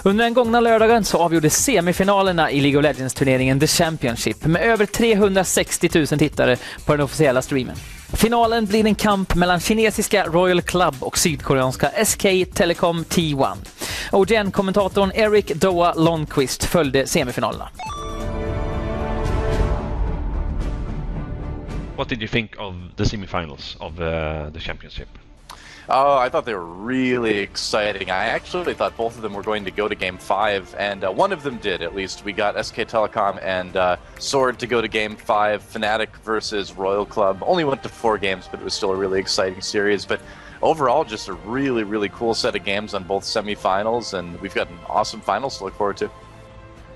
Under den gångna lördagen så avgjordes semifinalerna i League of Legends-turneringen The Championship med över 360 000 tittare på den officiella streamen. Finalen blir en kamp mellan kinesiska Royal Club och sydkoreanska SK Telecom T1. OGN-kommentatorn Erik Lonnquist följde semifinalerna. What did you think of the semifinals of the championship? Oh, I thought they were really exciting. I actually thought both of them were going to go to Game 5, and one of them did, at least. We got SK Telecom and Sword to go to Game 5. Fnatic versus Royal Club only went to 4 games, but it was still a really exciting series. But overall, just a really, really cool set of games on both semifinals, and we've got an awesome finals to look forward to.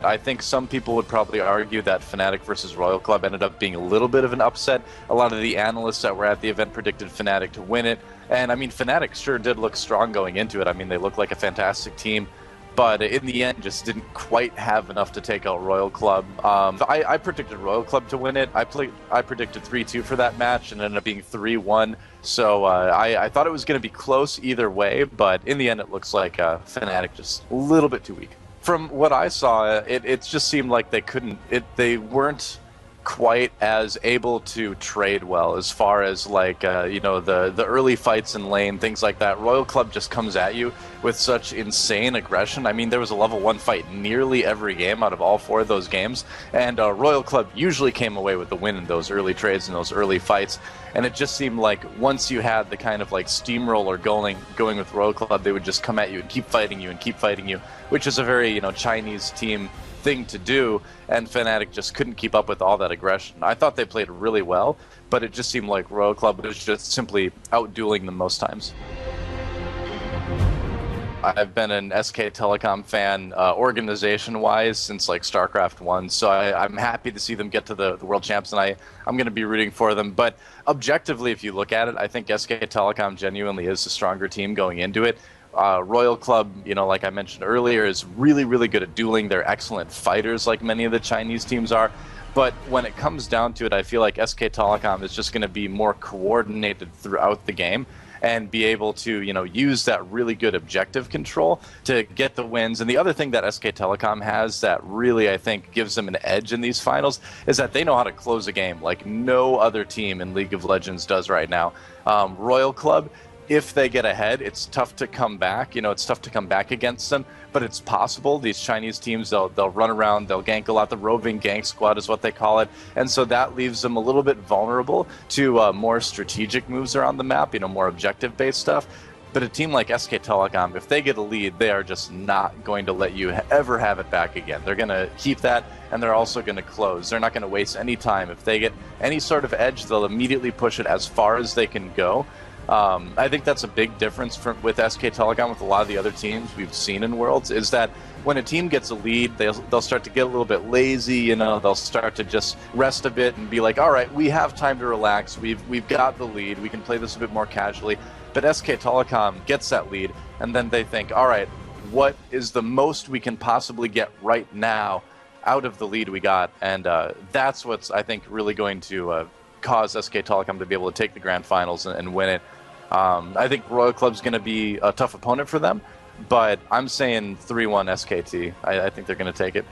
I think some people would probably argue that Fnatic versus Royal Club ended up being a little bit of an upset. A lot of the analysts that were at the event predicted Fnatic to win it. And I mean, Fnatic sure did look strong going into it. I mean, they looked like a fantastic team, but in the end just didn't quite have enough to take out Royal Club. I predicted Royal Club to win it. I predicted 3-2 for that match and it ended up being 3-1. So I thought it was going to be close either way, but in the end it looks like Fnatic just a little bit too weak. From what I saw, it just seemed like they weren't quite as able to trade well as far as like you know, the early fights in lane, things like that. Royal Club just comes at you with such insane aggression. I mean, there was a level 1 fight nearly every game out of all 4 of those games, and Royal Club usually came away with the win in those early trades and those early fights. And it just seemed like once you had the kind of like steamroller going with Royal Club, they would just come at you and keep fighting you, which is a very, you know, Chinese team thing to do, and Fnatic just couldn't keep up with all that aggression. I thought they played really well, but it just seemed like Royal Club was just simply outdueling them most times. I've been an SK Telecom fan organization-wise since like StarCraft 1, so I'm happy to see them get to the World Champs, and I'm going to be rooting for them. But objectively, if you look at it, I think SK Telecom genuinely is a stronger team going into it. Royal Club, you know, like I mentioned earlier, is really, really good at dueling. They're excellent fighters like many of the Chinese teams are. But when it comes down to it, I feel like SK Telecom is just going to be more coordinated throughout the game and be able to, you know, use that really good objective control to get the wins. And the other thing that SK Telecom has that really, I think, gives them an edge in these finals is that they know how to close a game like no other team in League of Legends does right now. Royal Club, if they get ahead, it's tough to come back. You know, it's tough to come back against them, but it's possible. These Chinese teams, they'll run around, they'll gank a lot. The roving gank squad is what they call it. And so that leaves them a little bit vulnerable to more strategic moves around the map, you know, more objective-based stuff. But a team like SK Telecom, if they get a lead, they are just not going to let you ever have it back again. They're going to keep that, and they're also going to close. They're not going to waste any time. If they get any sort of edge, they'll immediately push it as far as they can go. I think that's a big difference with SK Telecom with a lot of the other teams we've seen in Worlds, is that when a team gets a lead, they'll start to get a little bit lazy, you know, they'll start to just rest a bit and be like, all right, we have time to relax, we've got the lead, we can play this a bit more casually. But SK Telecom gets that lead, and then they think, all right, what is the most we can possibly get right now out of the lead we got? And that's what's, I think, really going to cause SK Telecom to be able to take the grand finals and win it. I think Royal Club's going to be a tough opponent for them, but I'm saying 3-1 SKT. I think they're going to take it.